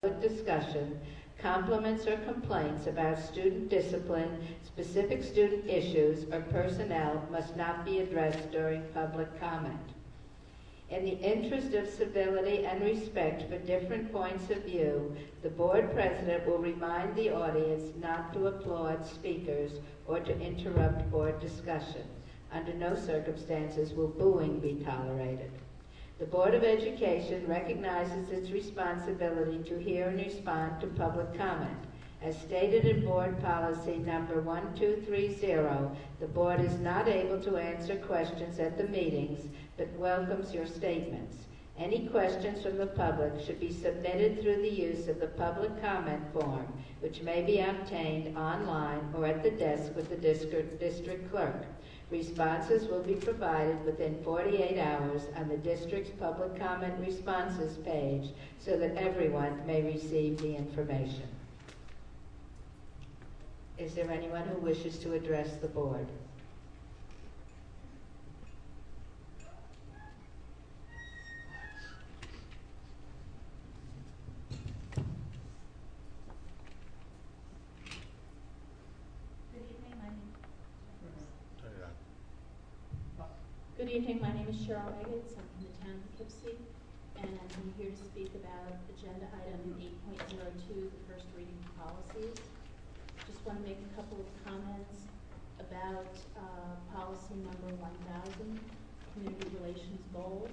discussion, compliments or complaints about student discipline, specific student issues, or personnel must not be addressed during public comment. In the interest of civility and respect for different points of view, the board president will remind the audience not to applaud speakers or to interrupt board discussion. Under no circumstances will booing be tolerated. The Board of Education recognizes its responsibility to hear and respond to public comment. As stated in Board Policy number 1230, the Board is not able to answer questions at the meetings, but welcomes your statements. Any questions from the public should be submitted through the use of the public comment form, which may be obtained online or at the desk with the district clerk. Responses will be provided within 48 hours on the district's public comment responses page so that everyone may receive the information. Is there anyone who wishes to address the board? Good evening, my name is Cheryl Eggets. I'm from the town of Poughkeepsie, and I'm here to speak about agenda item 8.02, the first reading of policies. Just want to make a couple of comments about policy number 1000, community relations goals.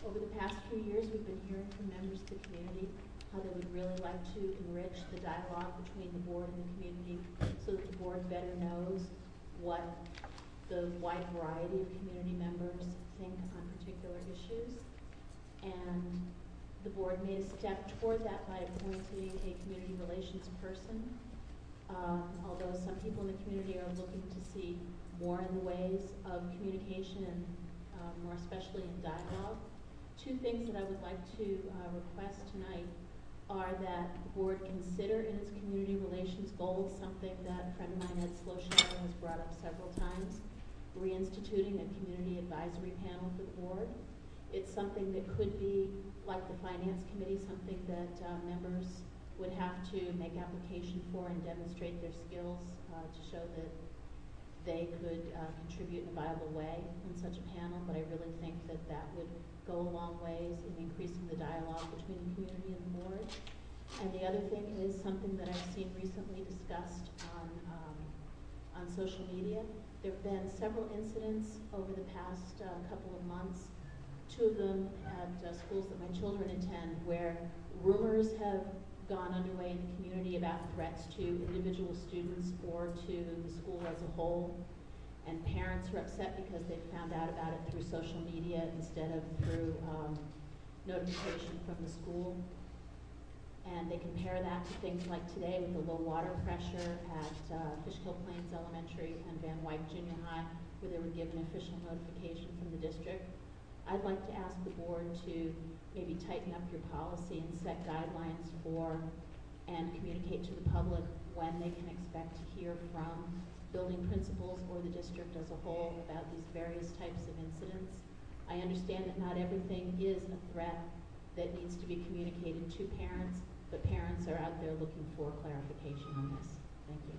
Over the past few years, we've been hearing from members of the community how they would really like to enrich the dialogue between the board and the community so that the board better knows what the wide variety of community members think on particular issues. And the board made a step toward that by appointing a community relations person. Although some people in the community are looking to see more in the ways of communication and more especially in dialogue. Two things that I would like to request tonight are that the board consider in its community relations goals something that a friend of mine, Ed Sloshatter, has brought up several times, reinstituting a community advisory panel for the board. It's something that could be, like the finance committee, something that members would have to make application for and demonstrate their skills to show that they could contribute in a viable way in such a panel, but I really think that that would go a long ways in increasing the dialogue between the community and the board. And the other thing is something that I've seen recently discussed on social media. There have been several incidents over the past couple of months, two of them at schools that my children attend, where rumors have gone underway in the community about threats to individual students or to the school as a whole. And parents are upset because they found out about it through social media instead of through notification from the school. And they compare that to things like today with the low water pressure at Fishkill Plains Elementary and Van Wyck Junior High, where they were given official notification from the district. I'd like to ask the board to maybe tighten up your policy and set guidelines for and communicate to the public when they can expect to hear from building principals or the district as a whole about these various types of incidents. I understand that not everything is a threat that needs to be communicated to parents, but parents are out there looking for clarification on this. Thank you.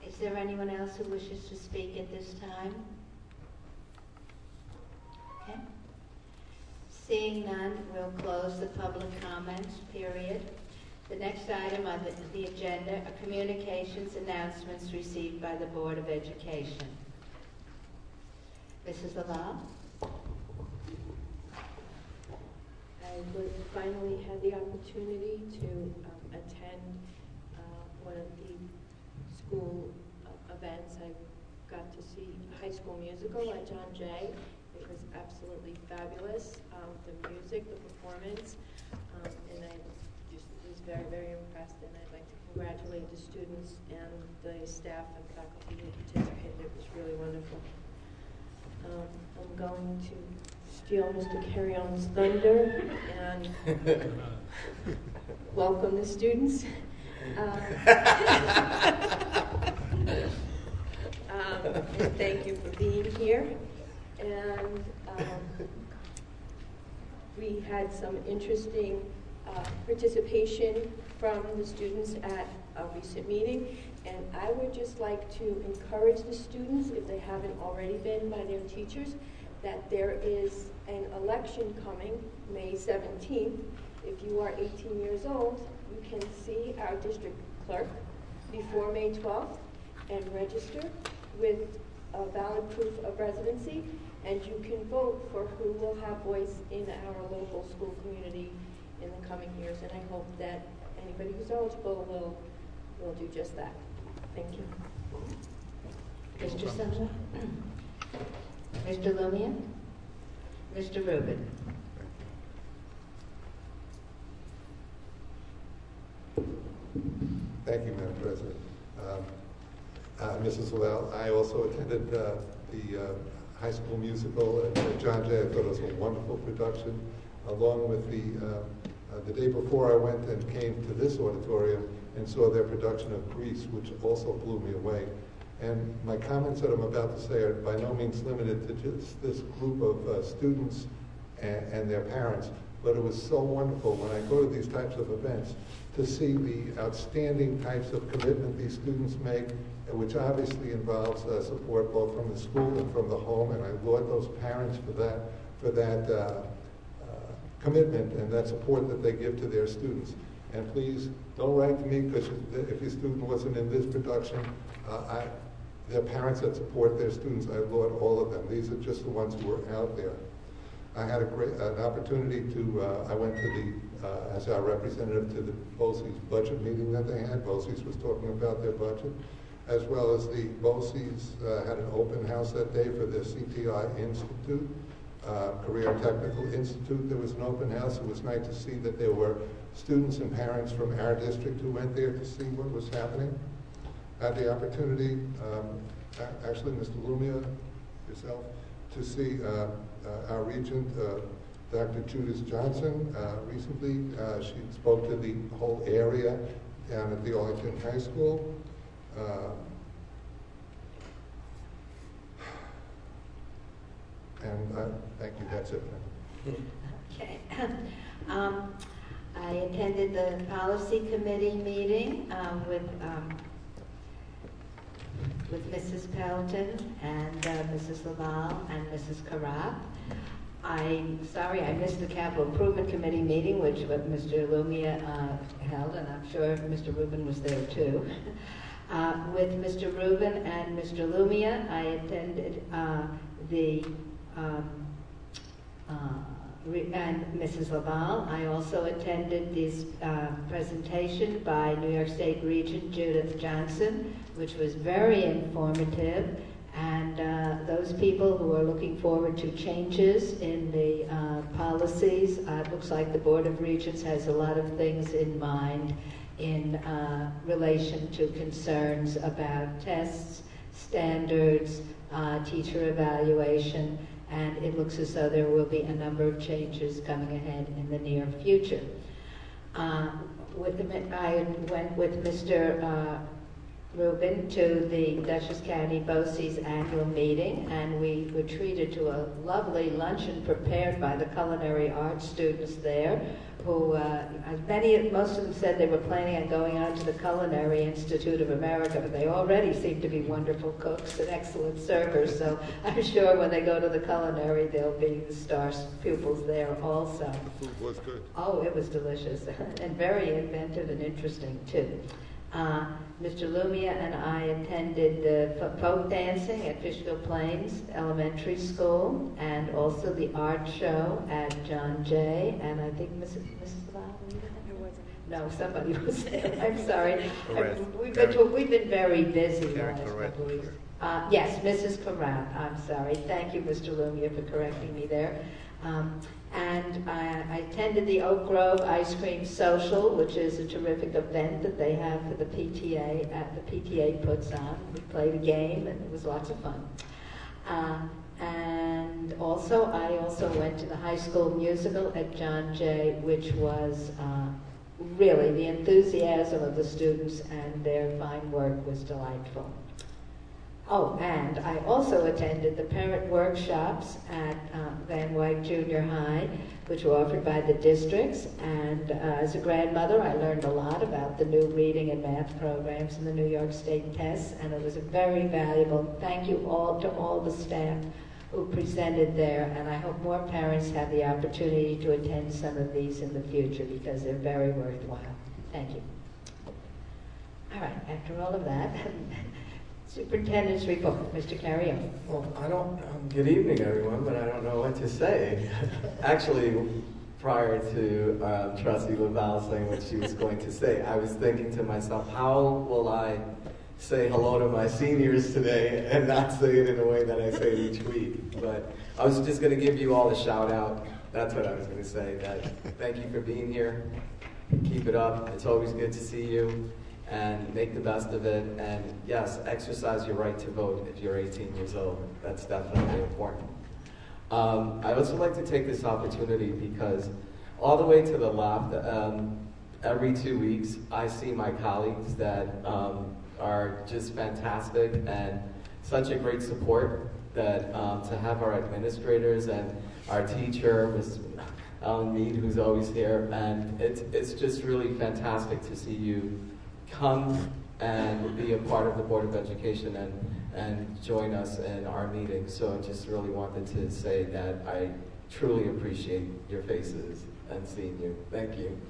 Is there anyone else who wishes to speak at this time? Okay. Seeing none, we'll close the public comments period. The next item on the agenda are communications announcements received by the Board of Education. Mrs. Laval? I finally had the opportunity to attend one of the school events. I got to see High School Musical at John Jay. It was absolutely fabulous. The music, the performance, and I just was very, very impressed, and I'd like to congratulate the students and the staff and faculty who participated. It was really wonderful. I'm going to steal Mr. Carrion's thunder and welcome the students. And thank you for being here. And we had some interesting participation from the students at a recent meeting. And I would just like to encourage the students, if they haven't already been by their teachers, that there is an election coming May 17th. If you are 18 years old, you can see our district clerk before May 12th and register with a valid proof of residency, and you can vote for who will have voice in our local school community in the coming years. And I hope that anybody who's eligible will do just that. Thank you. Mr. Sumner? Mr. Lumia? Mr. Rubin? Thank you, Madam President. Mrs. Lavelle, I also attended the high school musical at John Jay. I thought it was a wonderful production. Along with the day before, I went and came to this auditorium and saw their production of Grease, which also blew me away. And my comments that I'm about to say are by no means limited to just this group of students and their parents, but it was so wonderful when I go to these types of events to see the outstanding types of commitment these students make, which obviously involves support both from the school and from the home, and I laud those parents for that commitment and that support that they give to their students. And please don't write to me, because if your student wasn't in this production, there are parents that support their students. I laud all of them. These are just the ones who are out there. I had an opportunity to, I went to as our representative to the BOCES budget meeting that they had. BOCES was talking about their budget, as well as the BOCES had an open house that day for their CTI Institute, Career Technical Institute. There was an open house. It was nice to see that there were students and parents from our district who went there to see what was happening. I had the opportunity, actually Mr. Lumia, yourself, to see our regent, Dr. Judith Johnson, recently. She spoke to the whole area down at the Arlington High School. And thank you, that's it. Okay. I attended the policy committee meeting with Mrs. Pelton and Mrs. Laval and Mrs. Carap. I'm sorry I missed the capital improvement committee meeting, which Mr. Lumia held, and I'm sure Mr. Rubin was there too. With Mr. Rubin and Mr. Lumia, I attended and Mrs. Laval. I also attended this presentation by New York State Regent Judith Johnson, which was very informative. And those people who are looking forward to changes in the policies, it looks like the Board of Regents has a lot of things in mind in relation to concerns about tests, standards, teacher evaluation, and it looks as though there will be a number of changes coming ahead in the near future. I went with Mr. Rubin to the Dutchess County BOCES annual meeting, and we were treated to a lovely luncheon prepared by the culinary arts students there, who, most of them said they were planning on going on to the Culinary Institute of America, but they already seem to be wonderful cooks and excellent servers, so I'm sure when they go to the culinary, they'll be the star pupils there also. The food was good. Oh, it was delicious, and very inventive and interesting, too. Mr. Lumia and I attended folk dancing at Fishkill Plains Elementary School, and also the art show at John Jay, and I think Mrs. Lau, were you there? No, somebody was there. I'm sorry. We've been very busy the last couple of weeks. Yes, Mrs. Carrat. I'm sorry. Thank you, Mr. Lumia, for correcting me there. And I attended the Oak Grove Ice Cream Social, which is a terrific event that they have for the PTA. The PTA puts on. We played a game, and it was lots of fun. And also, I also went to the high school musical at John Jay, which was really the enthusiasm of the students and their fine work was delightful. Oh, and I also attended the parent workshops at Van Wyck Junior High, which were offered by the districts. And as a grandmother, I learned a lot about the new reading and math programs and the New York State tests, and it was a very valuable. Thank you all to all the staff who presented there, and I hope more parents have the opportunity to attend some of these in the future because they're very worthwhile. Thank you. All right, after all of that, Superintendent's report, Mr. Carrion. Well, good evening, everyone, but I don't know what to say. Actually, prior to Trustee LaValle saying what she was going to say, I was thinking to myself, how will I say hello to my seniors today and not say it in a way that I say it each week? But I was just going to give you all a shout out. That's what I was going to say. That thank you for being here. Keep it up. It's always good to see you. And make the best of it. And yes, exercise your right to vote if you're 18 years old. That's definitely important. I also like to take this opportunity because all the way to the left, every 2 weeks, I see my colleagues that are just fantastic and such a great support that to have our administrators and our teacher, Ms. Ellen Mead, who's always here, and it's just really fantastic to see you come and be a part of the Board of Education and join us in our meetings. So I just really wanted to say that I truly appreciate your faces and seeing you. Thank you.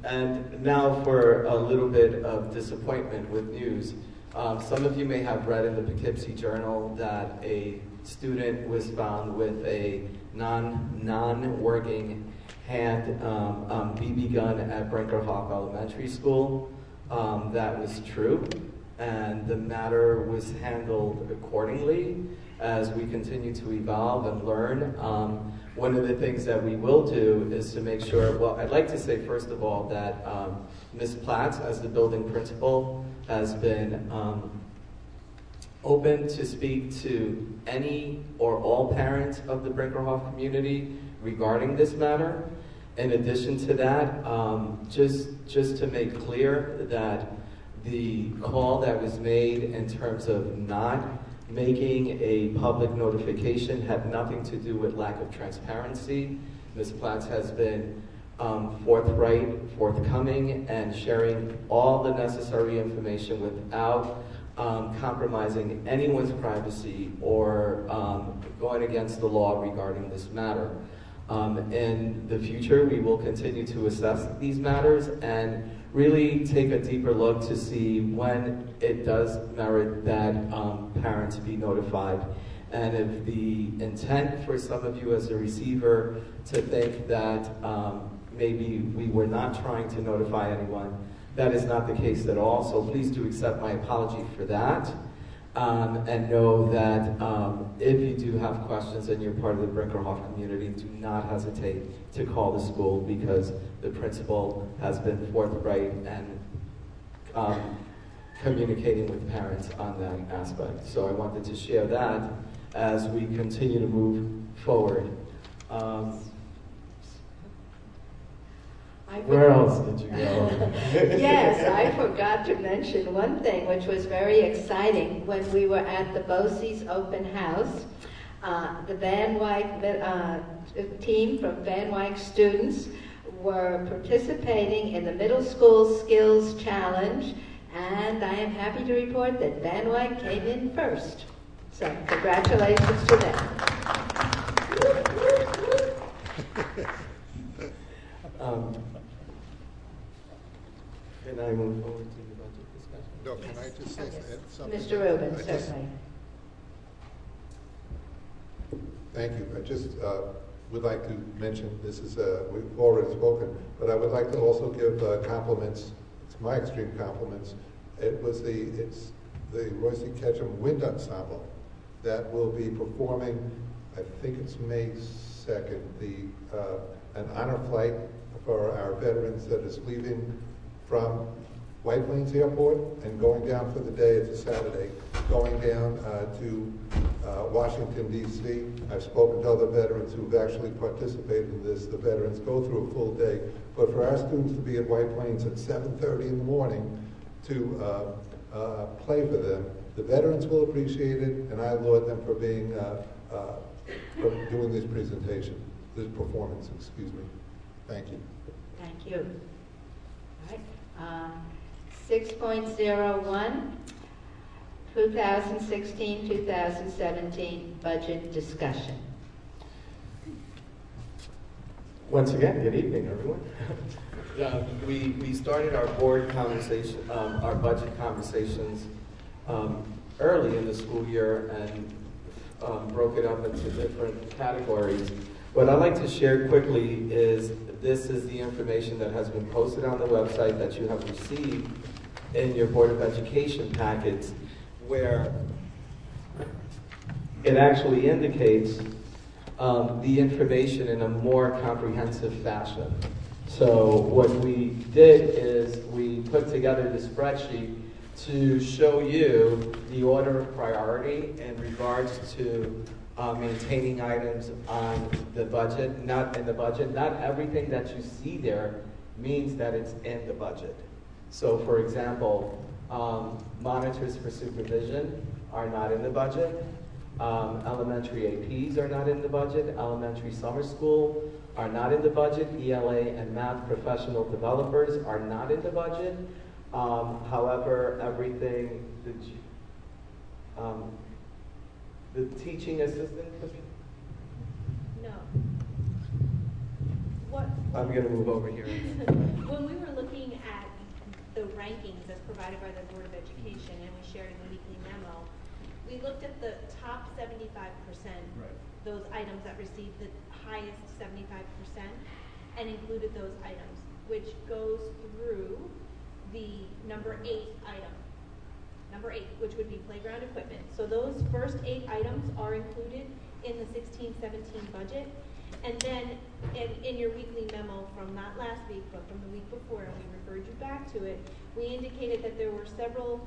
And now for a little bit of disappointment with news. Some of you may have read in the Poughkeepsie Journal that a student was found with a non-working hand BB gun at Brinkerhoff Elementary School. That was true, and the matter was handled accordingly as we continue to evolve and learn. One of the things that we will do is to make sure, well, I'd like to say first of all that Ms. Platts, as the building principal, has been open to speak to any or all parents of the Brinkerhoff community regarding this matter. In addition to that, just to make clear that the call that was made in terms of not making a public notification had nothing to do with lack of transparency. Ms. Platts has been forthright, forthcoming, and sharing all the necessary information without compromising anyone's privacy or going against the law regarding this matter. In the future, we will continue to assess these matters and really take a deeper look to see when it does merit that parents be notified. And if the intent for some of you as a receiver to think that maybe we were not trying to notify anyone, that is not the case at all. So please do accept my apology for that. And know that if you do have questions and you're part of the Brinkerhoff community, do not hesitate to call the school because the principal has been forthright and communicating with parents on that aspect. So I wanted to share that as we continue to move forward. Where else did you go? Yes, I forgot to mention one thing which was very exciting when we were at the BOCES open house. The Van Wyck team from Van Wyck students were participating in the Middle School Skills Challenge, and I am happy to report that Van Wyck came in first. So congratulations to them. Can I move forward to the budget discussion? No, can I just say something? Mr. Rubin, certainly. Thank you. I just would like to mention, this is, we've already spoken, but I would like to also give compliments, it's my extreme compliments. It's the Royce Ketchum Wind Ensemble that will be performing, I think it's May 2nd, an honor flight for our veterans that is leaving from White Plains Airport and going down for the day. It's a Saturday, going down to Washington, D.C. I've spoken to other veterans who've actually participated in this. The veterans go through a full day. But for our students to be at White Plains at 7:30 in the morning to play for them The veterans will appreciate it, and I laud them for being for doing this presentation, this performance. Excuse me. Thank you. Thank you. All right. 6.01, 2016-2017 budget discussion. Once again, good evening, everyone. We started our board conversation, our budget conversations early in the school year and broke it up into different categories. What I'd like to share quickly is this is the information that has been posted on the website that you have received in your Board of Education packets, where it actually indicates the information in a more comprehensive fashion. So what we did is we put together the spreadsheet to show you the order of priority in regards to maintaining items on the budget, not in the budget. Not everything that you see there means that it's in the budget. So for example, monitors for supervision are not in the budget. Elementary APs are not in the budget. Elementary summer school are not in the budget. ELA and math professional developers are not in the budget. However, everything, the teaching assistant. No. What? I'm going to move over here. When we were looking at the rankings as provided by the Board of Education, and we shared in the weekly memo, we looked at the top 75%, those items that received the highest 75%, and included those items, which goes through the number 8 item. Number 8, which would be playground equipment. So those first 8 items are included in the 16-17 budget. And then in your weekly memo from not last week, but from the week before, and we referred you back to it, we indicated that there were several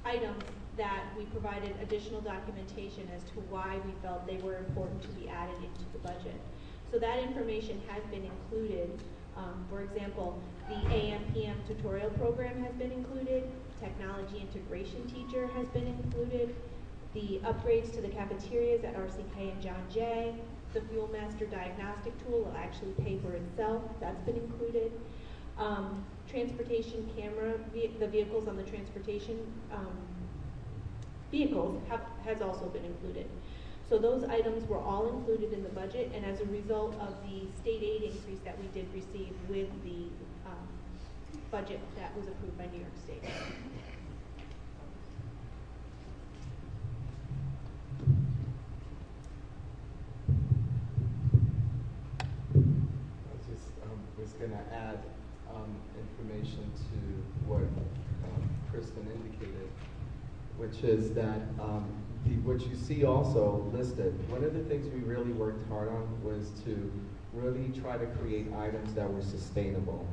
items that we provided additional documentation as to why we felt they were important to be added into the budget. So that information has been included. For example, the AM/PM tutorial program has been included. Technology integration teacher has been included. The upgrades to the cafeterias at RCK and John Jay. The Fuel Master diagnostic tool will actually pay for itself. That's been included. Transportation camera, the vehicles on the transportation vehicles has also been included. So those items were all included in the budget, and as a result of the state aid increase that we did receive with the budget that was approved by New York State. Was going to add information to what Kristen indicated, which is that what you see also listed, one of the things we really worked hard on was to really try to create items that were sustainable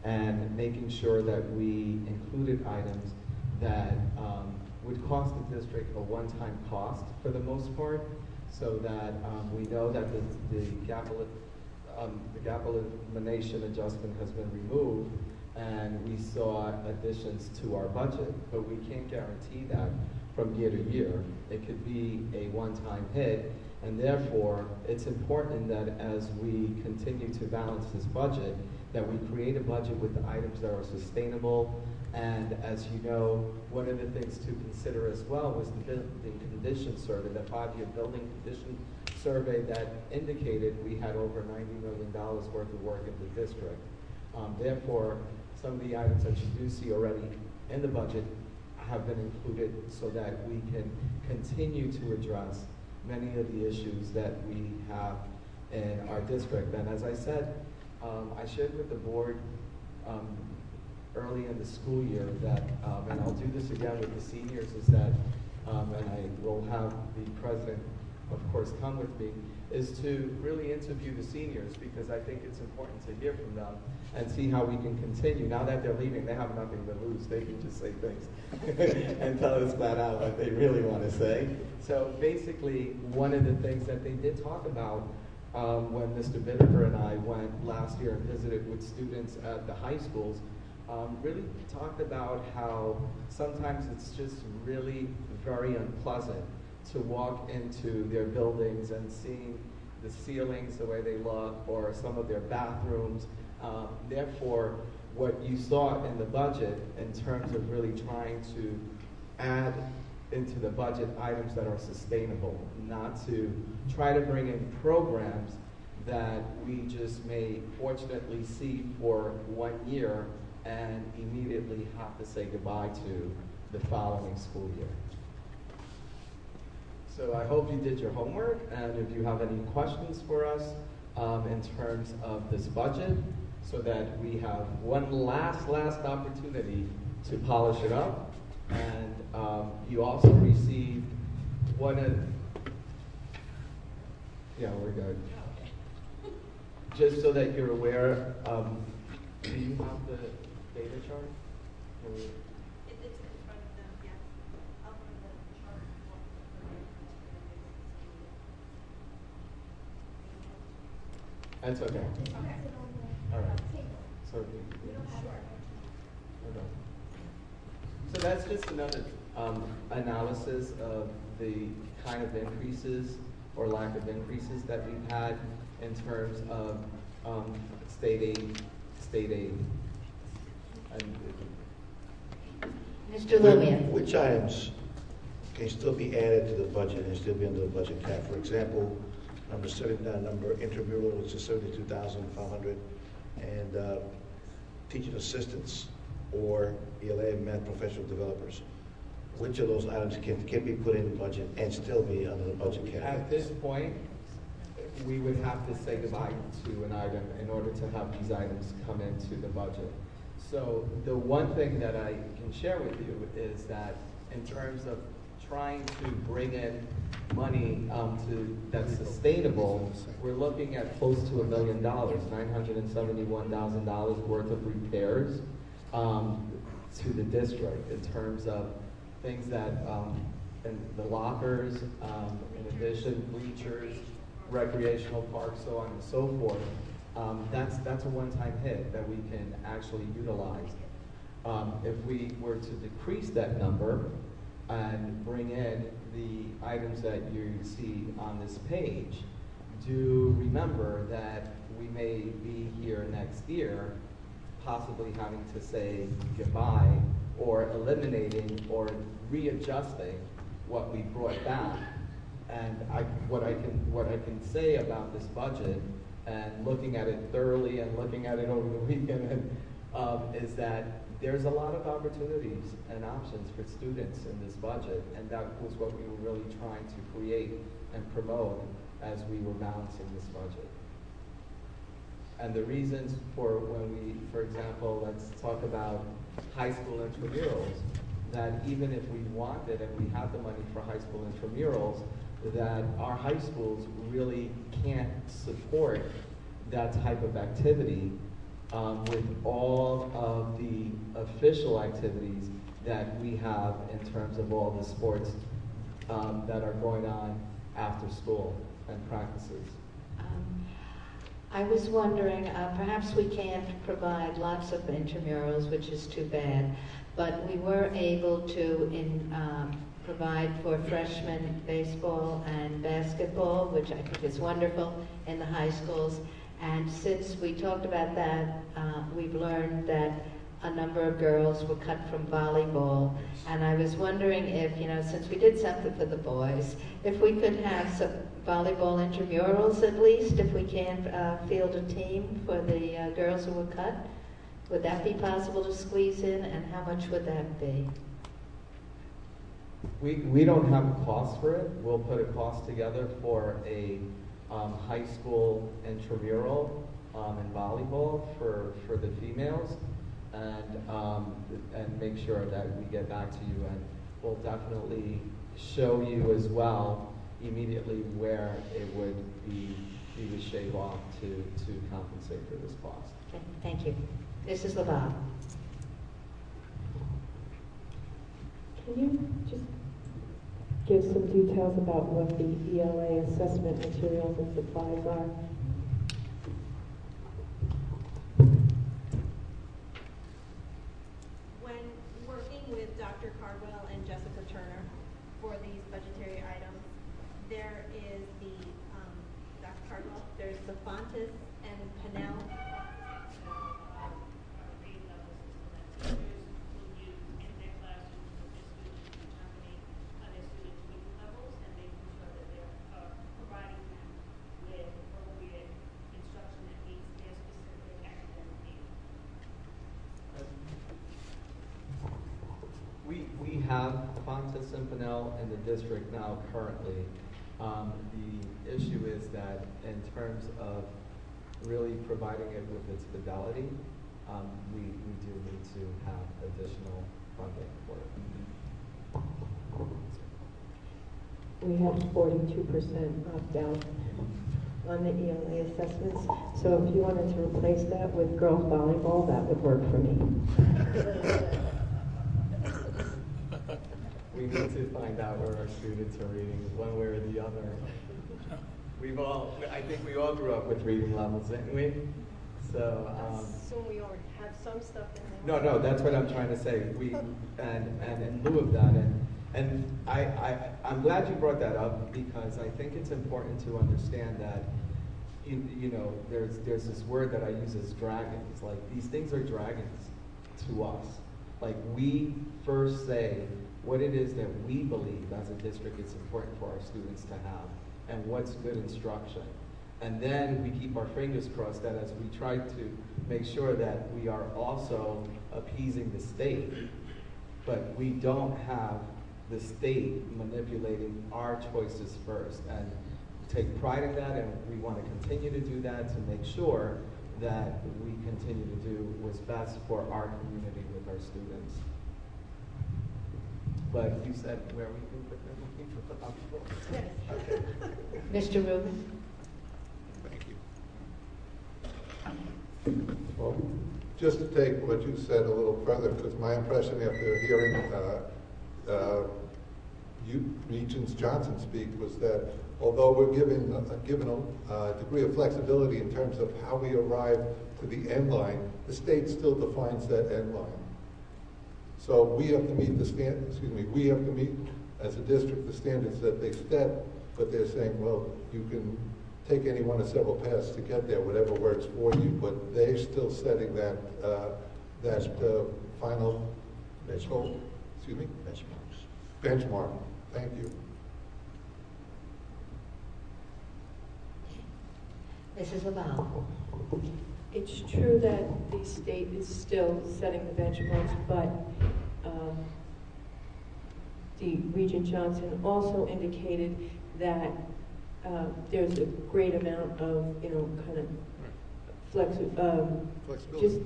and making sure that we included items that would cost the district a one-time cost for the most part, so that we know that the gap elimination adjustment has been removed, and we saw additions to our budget, but we can't guarantee that from year to year. It could be a one-time hit, and therefore it's important that as we continue to balance this budget, that we create a budget with the items that are sustainable. And as you know, one of the things to consider as well was the building condition survey, the 5-year building condition survey that indicated we had over $90 million worth of work in the district. Therefore, some of the items that you do see already in the budget have been included so that we can continue to address many of the issues that we have in our district. And as I said, I shared with the board early in the school year that, and I'll do this again with the seniors, is that, and I will have the president, of course, come with me, is to really interview the seniors, because I think it's important to hear from them and see how we can continue. Now that they're leaving, they have nothing to lose. They can just say things and tell us flat out what they really want to say. So basically, one of the things that they did talk about when Mr. Bittaker and I went last year and visited with students at the high schools really talked about how sometimes it's just really very unpleasant to walk into their buildings and seeing the ceilings the way they look, or some of their bathrooms. Therefore, what you saw in the budget in terms of really trying to add into the budget items that are sustainable, not to try to bring in programs that we just may fortunately see for 1 year and immediately have to say goodbye to the following school year. So I hope you did your homework, and if you have any questions for us in terms of this budget, so that we have one last opportunity to polish it up. And you also received one of, yeah, we're good. Just so that you're aware, do you have the data chart? It's in front of them, yes. I'll put the chart. That's okay. Okay. All right. So, okay. So that's just another analysis of the kind of increases or lack of increases that we've had in terms of state aid. And Mr. Lumiere. Which items can still be added to the budget and still be under the budget cap? For example, number 79, number intramural, which is 72,500, and teaching assistants or ELA and math professional developers. Which of those items can be put in the budget and still be under the budget cap? at this point, we would have to say goodbye to an item in order to have these items come into the budget. So the one thing that I can share with you is that in terms of trying to bring in money that's sustainable, we're looking at close to $1 million, $971,000 worth of repairs to the district in terms of things that, in the lockers, in addition, bleachers, recreational parks, so on and so forth. That's a one-time hit that we can actually utilize. If we were to decrease that number and bring in the items that you see on this page, do remember that we may be here next year possibly having to say goodbye or eliminating or readjusting what we brought back. And what I can say about this budget, and looking at it thoroughly and looking at it over the weekend, is that there's a lot of opportunities and options for students in this budget, and that was what we were really trying to create and promote as we were balancing this budget. And the reasons for when we, for example, let's talk about high school intramurals, that even if we wanted and we have the money for high school intramurals, that our high schools really can't support that type of activity with all of the official activities that we have in terms of all the sports that are going on after school and practices. I was wondering, perhaps we can't provide lots of intramurals, which is too bad, but we were able to provide for freshman baseball and basketball, which I think is wonderful in the high schools. And since we talked about that, we've learned that a number of girls were cut from volleyball. And I was wondering if, since we did something for the boys, if we could have some volleyball intramurals at least, if we can field a team for the girls who were cut. Would that be possible to squeeze in, and how much would that be? We don't have a cost for it. We'll put a cost together for a high school intramural in volleyball for the females, and make sure that we get back to you, and we'll definitely show you as well immediately where it would be we would shave off to compensate for this cost. Okay, thank you. Mrs. LaValle. Can you just give some details about what the ELA assessment materials and supplies are? Dr. Cardwell and Jessica Turner for these budgetary items. There is the, Dr. Cardwell, there's the Fontes and Pennell. We have Fontes and Pinnell in the district now currently. The issue is that in terms of really providing it with its fidelity, we do need to have additional funding for it. We have 42% opt-out on the ELA assessments, so if you wanted to replace that with girls volleyball, that would work for me. We need to find out where our students are reading, one way or the other. I think we all grew up with reading levels, didn't we? So. Assume we already have some stuff in there. No, that's what I'm trying to say. And in lieu of that, and I'm glad you brought that up, because I think it's important to understand that, you know, there's this word that I use as dragons. Like, these things are dragons to us. Like, we first say what it is that we believe as a district it's important for our students to have, and what's good instruction. And then we keep our fingers crossed that as we try to make sure that we are also appeasing the state, but we don't have the state manipulating our choices first. And take pride in that, and we want to continue to do that to make sure that we continue to do what's best for our community with our students. But you said where we can put them. Okay. Mr. Rubin? Thank you. Well, just to take what you said a little further, because my impression after hearing Regent Johnson speak was that although we're given a degree of flexibility in terms of how we arrive to the end line, the state still defines that end line. So we have to meet we have to meet as a district the standards that they set, but they're saying, well, you can take any one of several paths to get there, whatever works for you, but they're still setting that final benchmark. Benchmark. Thank you. Mrs. Laval? It's true that the state is still setting the benchmarks, but the Regent Johnson also indicated that there's a great amount of, kind of Flexibility. just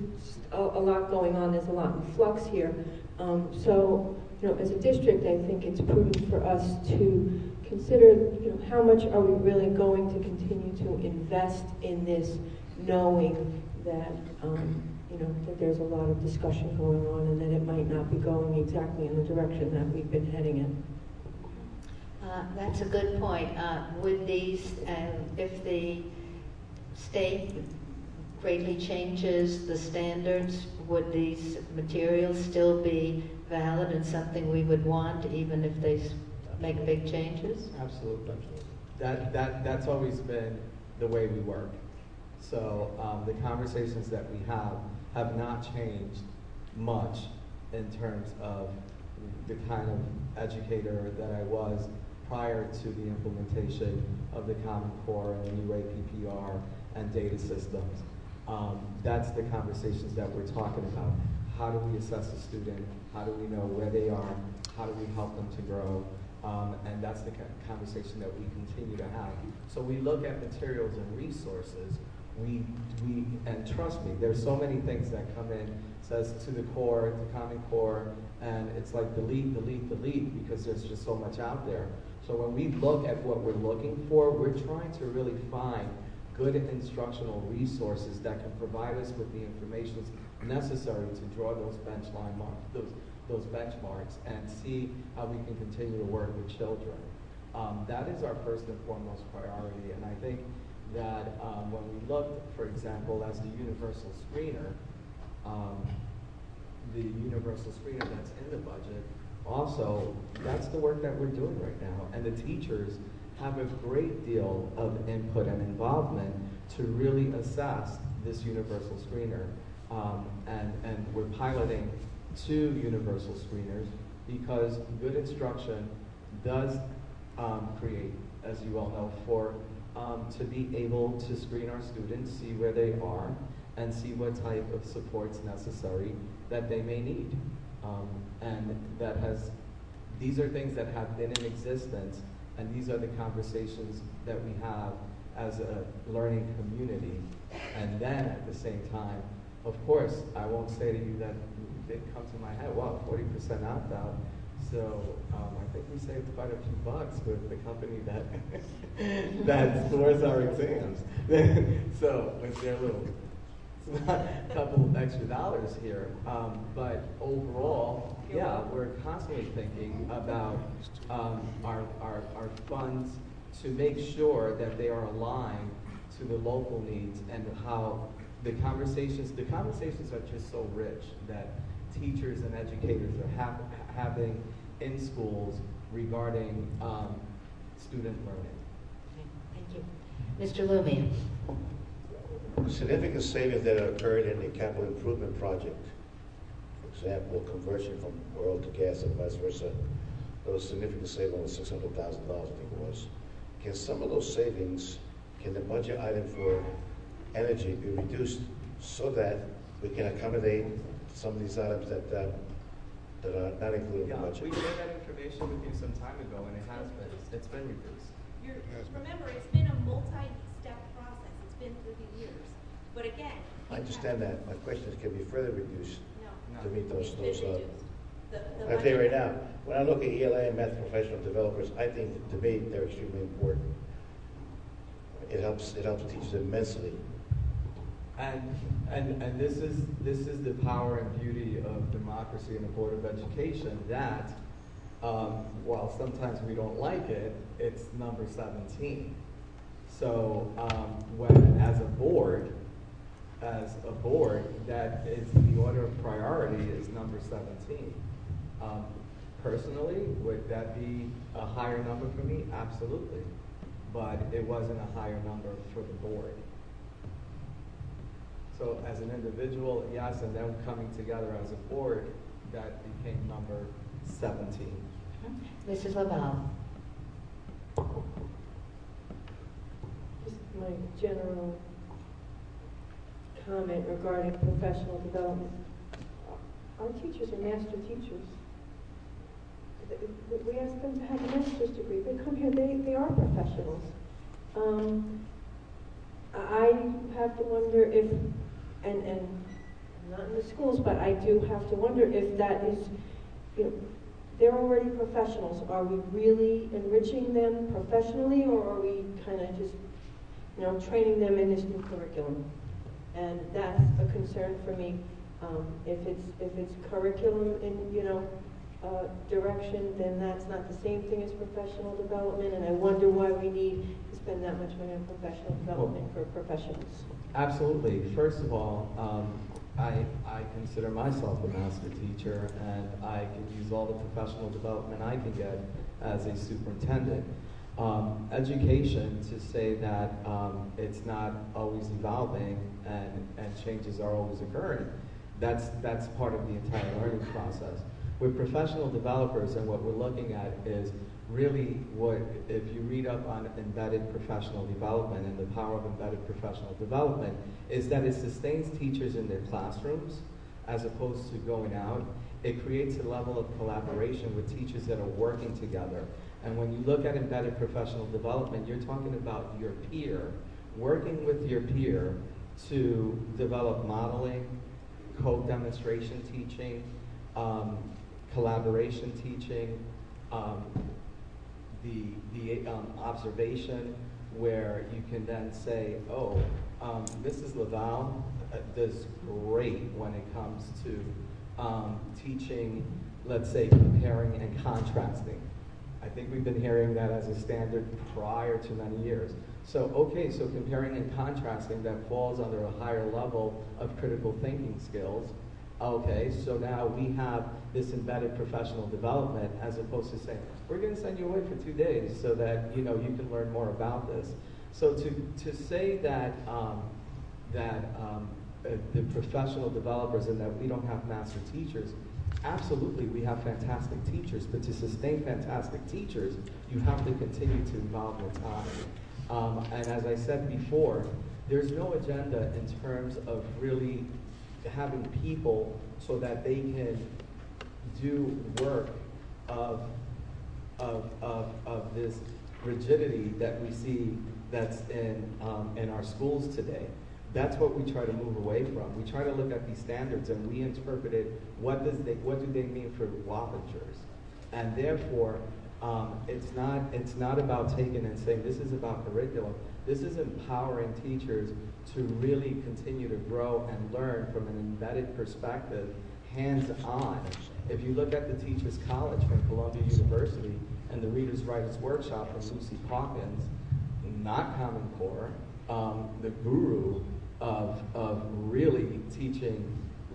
a lot going on. There's a lot in flux here. So, as a district, I think it's prudent for us to consider, how much are we really going to continue to invest in this, knowing that, that there's a lot of discussion going on and that it might not be going exactly in the direction that we've been heading in. That's a good point. Would these, if the state greatly changes the standards, would these materials still be valid and something we would want, even if they make big changes? Absolutely. That's always been the way we work. So the conversations that we have not changed much in terms of the kind of educator that I was prior to the implementation of the Common Core and the new APPR and data systems. That's the conversations that we're talking about. How do we assess a student? How do we know where they are? How do we help them to grow? And that's the conversation that we continue to have. So we look at materials and resources. And trust me, there's so many things that come in, says to the core, the Common Core, and it's like delete, because there's just so much out there. So when we look at what we're looking for, we're trying to really find good instructional resources that can provide us with the information necessary to draw those those benchmarks and see how we can continue to work with children. That is our first and foremost priority, and I think that when we look, for example, as the universal screener that's in the budget, also, that's the work that we're doing right now. And the teachers have a great deal of input and involvement to really assess this universal screener. And we're piloting 2 universal screeners because good instruction does create, as you all know, for to be able to screen our students, see where they are, and see what type of supports necessary that they may need. And these are things that have been in existence, and these are the conversations that we have as a learning community. And then at the same time, of course, I won't say to you that it didn't come to my head, wow, 40% opt out. So I think we saved quite a few bucks with the company that stores our exams. So with their little couple extra dollars here, but overall, yeah, we're constantly thinking about our funds to make sure that they are aligned to the local needs and how the conversations are just so rich that teachers and educators are having in schools regarding student learning. Thank you. Mr. Lumia. Significant savings that occurred in the capital improvement project. For example, conversion from oil to gas and vice versa. There was significant savings of $600,000, I think it was. Can some of those savings, can the budget item for energy be reduced so that we can accommodate some of these items that are not included in the budget? We shared that information with you some time ago, and it's been reduced. Remember, it's been a multi-step process. It's been through the years. But again, I understand that. My question is, can we further reduce no, to meet it's been reduced. I'll tell you right now, when I look at ELA and math professional developers, I think to me they're extremely important. It helps teachers immensely. And this is the power and beauty of democracy in the Board of Education, that while sometimes we don't like it, it's number 17. So when as a board, that is the order of priority is number 17. Personally, would that be a higher number for me? Absolutely. But it wasn't a higher number for the board. So as an individual, yes, and then coming together as a board, that became number 17. Mrs. Laval. Just my general comment regarding professional development. Our teachers are master teachers. We ask them to have a master's degree. They come here, they are professionals. I have to wonder if, and not in the schools, but I do have to wonder if that is, they're already professionals. Are we really enriching them professionally, or are we kind of just, training them in this new curriculum? And that's a concern for me. If it's curriculum in, direction, then that's not the same thing as professional development, and I wonder why we need to spend that much money on professional development for professionals. Absolutely. First of all, I consider myself a master teacher, and I can use all the professional development I can get as a superintendent. Education, to say that it's not always evolving and changes are always occurring, that's part of the entire learning process. With professional developers, and what we're looking at is really what, if you read up on embedded professional development and the power of embedded professional development, is that it sustains teachers in their classrooms as opposed to going out. It creates a level of collaboration with teachers that are working together. And when you look at embedded professional development, you're talking about your peer, working with your peer to develop modeling, co-demonstration teaching, collaboration teaching, the observation, where you can then say, oh, Mrs. Laval does great when it comes to teaching, let's say, comparing and contrasting. I think we've been hearing that as a standard prior to many years. So, okay, so comparing and contrasting, that falls under a higher level of critical thinking skills. Okay, so now we have this embedded professional development as opposed to saying, we're going to send you away for 2 days so that you can learn more about this. So to say that the professional developers and that we don't have master teachers, absolutely we have fantastic teachers, but to sustain fantastic teachers, you have to continue to evolve with time. And as I said before, there's no agenda in terms of really having people so that they can do work of this rigidity that we see that's in our schools today. That's what we try to move away from. We try to look at these standards and we interpreted what do they mean for Wappingers, and therefore it's not about taking and saying this is about curriculum. This is empowering teachers to really continue to grow and learn from an embedded perspective, hands-on. If you look at the Teachers College from Columbia University and the Readers Writers Workshop from Lucy Hawkins, not Common Core, the guru of really teaching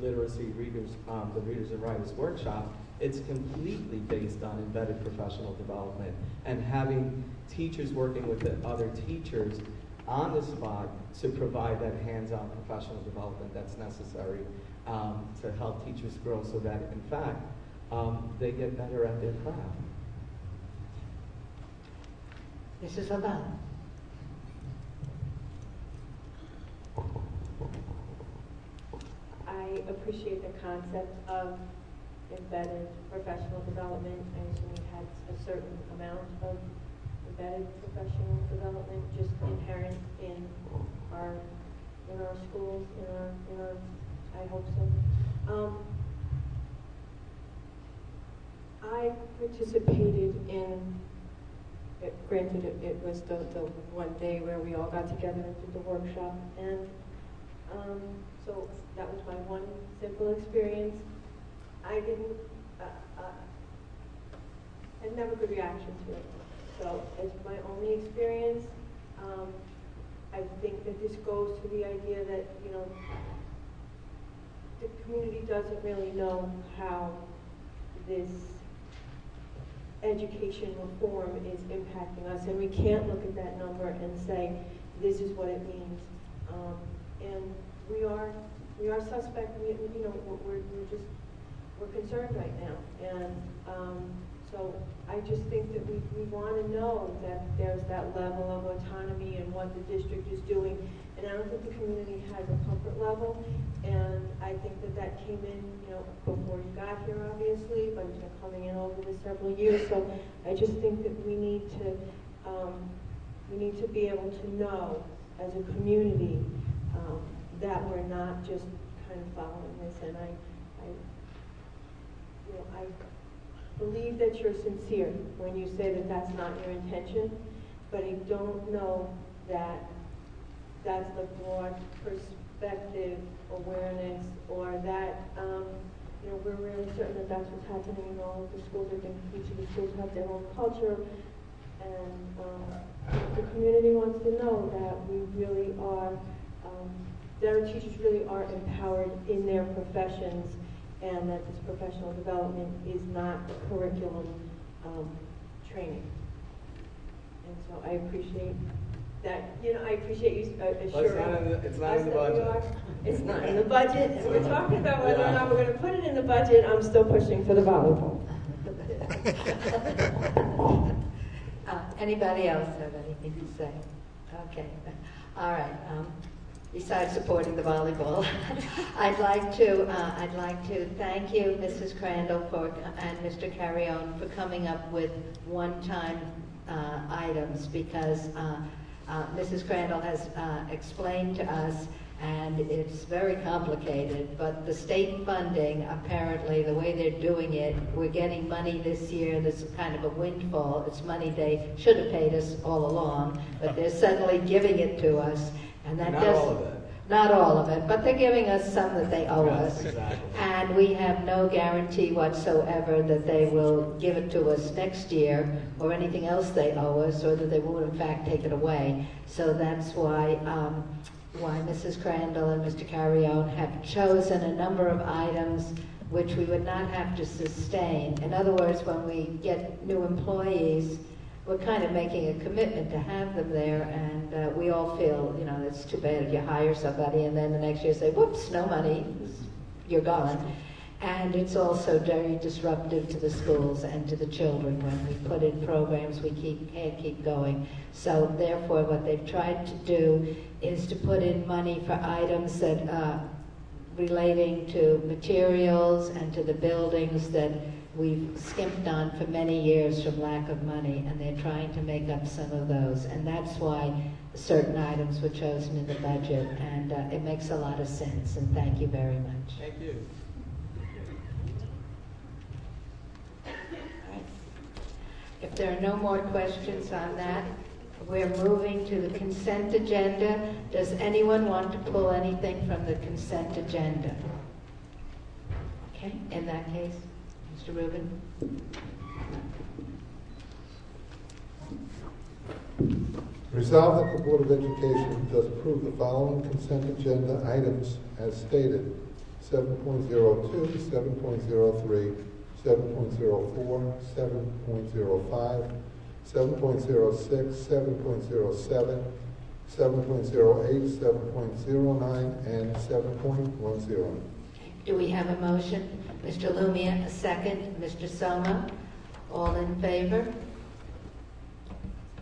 literacy readers, the Readers and Writers Workshop, it's completely based on embedded professional development and having teachers working with the other teachers on the spot to provide that hands-on professional development that's necessary to help teachers grow so that, in fact, they get better at their craft. Mrs. Lavelle. I appreciate the concept of embedded professional development. I assume we had a certain amount of embedded professional development just inherent in our schools, in our I hope so. I participated in, granted it was the one day where we all got together and did the workshop, and so that was my one simple experience. I didn't, had never good reaction to it. So it's my only experience. I think that this goes to the idea that, the community doesn't really know how this education reform is impacting us, and we can't look at that number and say, this is what it means. And we are suspect, we're concerned right now. And so I just think that we want to know that there's that level of autonomy in what the district is doing. And I don't think the community has a comfort level. And I think that came in, before you got here, obviously, but it's been coming in over the several years. So I just think that we need to be able to know as a community that we're not just kind of following this. And I believe that you're sincere when you say that that's not your intention, but I don't know that that's the broad perspective, awareness, or that, we're really certain that that's what's happening in all of the schools. I think each of the schools have their own culture, and the community wants to know that we really are, that our teachers really are empowered in their professions, and that this professional development is not curriculum training. And so I appreciate that, I appreciate you assuring it's not in the budget. It's not in the budget, and we're talking about whether or not we're going to put it in the budget. I'm still pushing for the volleyball. Anybody else have anything to say? Okay. All right. Besides supporting the volleyball, I'd like to thank you, Mrs. Crandall, and Mr. Carrion for coming up with one-time items, because Mrs. Crandall has explained to us, and it's very complicated, but the state funding, apparently, the way they're doing it, we're getting money this year, this kind of a windfall. It's money they should have paid us all along, but they're suddenly giving it to us. And that Not all of it. Not all of it, but they're giving us some that they owe us. Exactly. And we have no guarantee whatsoever that they will give it to us next year or anything else they owe us, or that they will in fact take it away. So that's why why Mrs. Crandall and Mr. Carrione have chosen a number of items which we would not have to sustain. In other words, when we get new employees, we're kind of making a commitment to have them there, and we all feel, you know, it's too bad if you hire somebody and then the next year say, whoops, no money, you're gone. And it's also very disruptive to the schools and to the children when we put in programs we can't keep going. So therefore, what they've tried to do is to put in money for items that relating to materials and to the buildings that we've skimped on for many years from lack of money, and they're trying to make up some of those. And that's why certain items were chosen in the budget, and it makes a lot of sense, and thank you very much. Thank you. If there are no more questions on that, we're moving to the consent agenda. Does anyone want to pull anything from the consent agenda? Okay, in that case, Mr. Rubin. Resolved that the Board of Education does approve the following consent agenda items as stated: 7.02, 7.03, 7.04, 7.05, 7.06, 7.07, 7.08, 7.09, and 7.10. Do we have a motion? Mr. Lumia, a second. Mr. Soma, all in favor?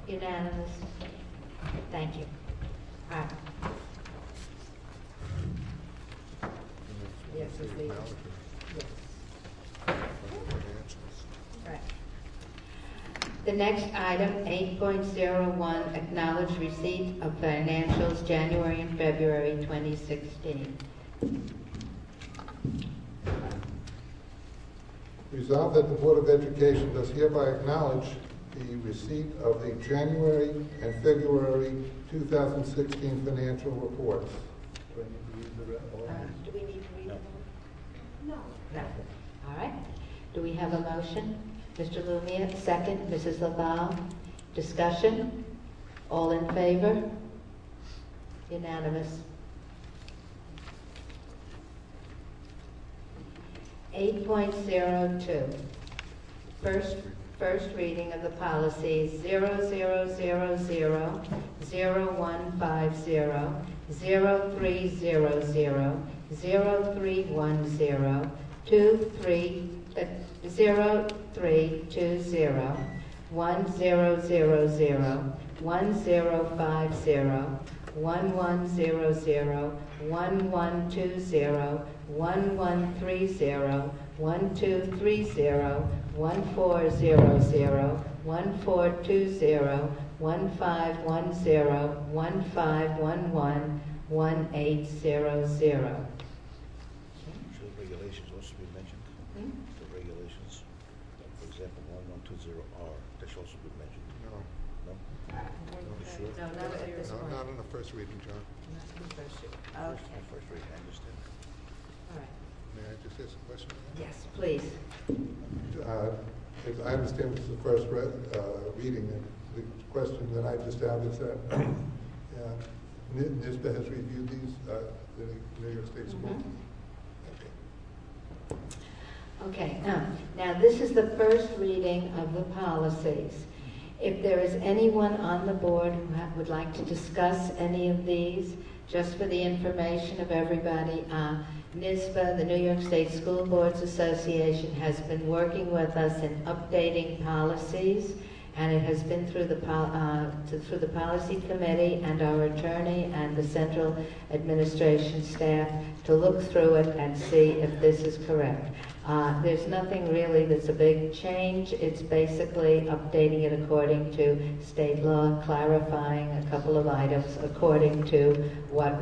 Unanimous. Thank you. All right. Yes, yes. Right. The next item, 8.01, acknowledge receipt of financials January and February 2016. Resolved that the Board of Education does hereby acknowledge the receipt of the January and February 2016 financial reports. Do we need to read them? No. No. All right. Do we have a motion? Mr. Lumia, second. Mrs. Laval, discussion? All in favor? Unanimous. 8.02. First reading of the policies 0000, 0150, 0300, 0310, 0320, 1000, 1050, 1100, 1120, 1130, 1230, 1400, 1420, 1510, 1511, 1800. Should the regulations also be mentioned? The regulations, for example, 1120R, that should also be mentioned. No, No? You sure? No, not at this point. not on the first reading, John. Not in the first reading. Okay. First reading, I understand. All right. May I just ask a question? Yes, please. As I understand this is the first reading, and the question that I just have is that NISBA has reviewed these, the New York State School. Okay, now this is the first reading of the policies. If there is anyone on the board who would like to discuss any of these, just for the information of everybody, NISBA, the New York State School Boards Association, has been working with us in updating policies, and it has been through the policy committee and our attorney and the central administration staff to look through it and see if this is correct. There's nothing really that's a big change. It's basically updating it according to state law, clarifying a couple of items according to what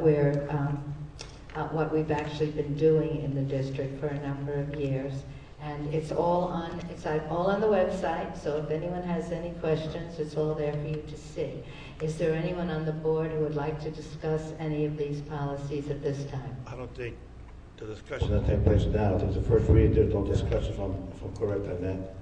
we've actually been doing in the district for a number of years. And it's all on the website, so if anyone has any questions, it's all there for you to see. Is there anyone on the board who would like to discuss any of these policies at this time? I don't think the discussion that takes place now, I think the first reading, there's no discussion, if I'm correct on that.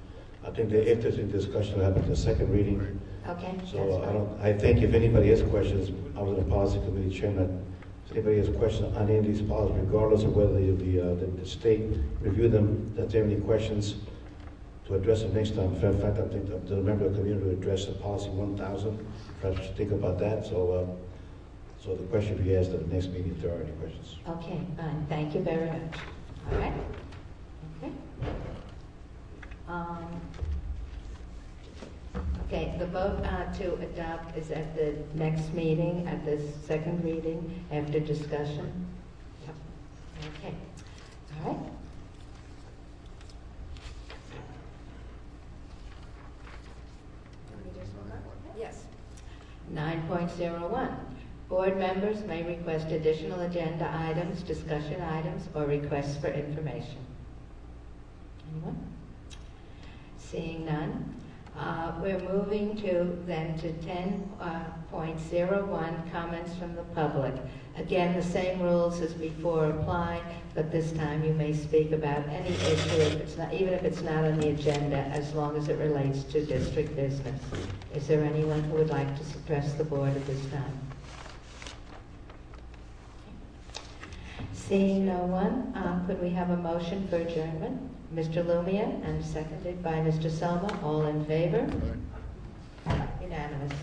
I think that if there's a discussion, it'll happen in the second reading. Okay. So I think if anybody has questions, I was the policy committee chairman, If anybody has a question on any of these policies, regardless of whether the state review them, if they have any questions, to address them next time. In fact, I think the member of the community to address the policy 1000. Perhaps think about that. So the question will be asked at the next meeting if there are any questions. Okay, fine. Thank you very much. All right. Okay. Okay, the vote to adopt is at the next meeting, at the second reading, after discussion. Yep. Okay. All right. Yes. 9.01. Board members may request additional agenda items, discussion items, or requests for information. Anyone? Seeing none, we're moving to 10.01, comments from the public. Again, the same rules as before apply, but this time you may speak about any issue, if it's not, even if it's not on the agenda, as long as it relates to district business. Is there anyone who would like to address the board at this time? Seeing no one, could we have a motion for adjournment? Mr. Lumia, and seconded by Mr. Selma. All in favor? Unanimous.